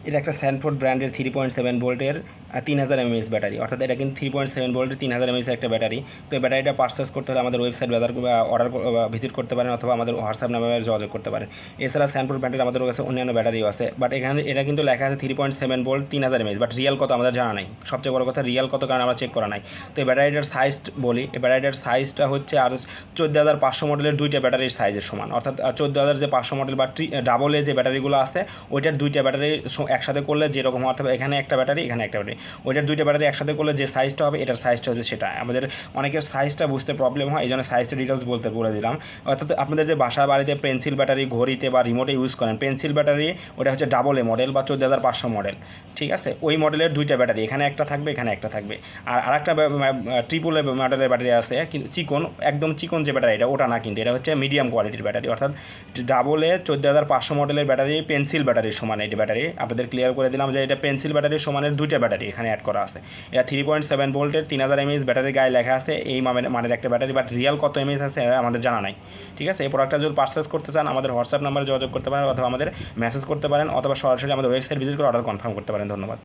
এটা একটা স্যানফোর্ড ব্র্যান্ডের 3.7 ভোল্টের 3000 mAh ব্যাটারি, অর্থাৎ এটা কিন্তু 3.7 ভোল্টের 3000 mAh একটা ব্যাটারি। তো এই ব্যাটারিটা পারচেস করতে হলে আমাদের ওয়েবসাইট অর্ডার ভিজিট করতে পারেন অথবা আমাদের হোয়াটসঅ্যাপ নাম্বারে যোগাযোগ করতে পারেন। এছাড়া স্যানফোর্ড ব্র্যান্ডের আমাদের কাছে অন্যান্য ব্যাটারিও আছে, বাট এখানে এটা কিন্তু লেখা আছে 3.7 ভোল্ট 3000 mAh, বাট রিয়েল কত আমাদের জানা নাই। সবচেয়ে বড় কথা রিয়েল কত, কারণ আমরা চেক করা নাই। তো এই ব্যাটারিটার সাইজ বলি, এই ব্যাটারিটার সাইজটা হচ্ছে আর 14500 মডেলের দুইটা ব্যাটারির সাইজের সমান, অর্থাৎ 14500 মডেল বা ডাবল এ যে ব্যাটারিগুলো আছে ওইটার দুইটা ব্যাটারি একসাথে করলে যেরকম, অর্থাৎ এখানে একটা ব্যাটারি এখানে একটা ব্যাটারি, ওইটার দুইটা ব্যাটারি একসাথে করলে যে সাইজটা হবে এটার সাইজটা হচ্ছে সেটা। আমাদের অনেকের সাইজটা বুঝতে প্রবলেম হয়, এই জন্য সাইজটা ডিটেলস বলে দিলাম। অর্থাৎ আপনাদের যে বাসা বাড়িতে পেন্সিল ব্যাটারি ঘড়িতে বা রিমোটে ইউজ করেন, পেন্সিল ব্যাটারি ওটা হচ্ছে ডাবল এ মডেল বা 14500 মডেল, ঠিক আছে? ওই মডেলের দুইটা ব্যাটারি এখানে একটা থাকবে এখানে একটা থাকবে। আর আরেকটা ট্রিপল এ মডেলের ব্যাটারি আছে, কিন্তু চিকন, একদম চিকন যে ব্যাটারি এটা ওটা না, কিন্তু এটা হচ্ছে মিডিয়াম কোয়ালিটির ব্যাটারি, অর্থাৎ ডাবল এ 14500 মডেলের ব্যাটারি পেন্সিল ব্যাটারির সমান এই ব্যাটারি। আপনাদের ক্লিয়ার করে দিলাম যে এটা পেন্সিল ব্যাটারির সমানের দুইটা ব্যাটারি এখানে অ্যাড করা আছে। এটা 3.7 ভোল্টের 3000 mAh ব্যাটারির গায়ে লেখা আছে এই মানের একটা ব্যাটারি, বাট রিয়াল কত এমএএইচ আছে এটা আমাদের জানা নাই, ঠিক আছে? এই প্রোডাক্টটা যদি পারচেস করতে চান আমাদের হোয়াটসঅ্যাপ নাম্বারে যোগাযোগ করতে পারেন অথবা আমাদের মেসেজ করতে পারেন অথবা সরাসরি আমাদের ওয়েবসাইট ভিজিট করে অর্ডার কনফার্ম করতে পারেন। ধন্যবাদ।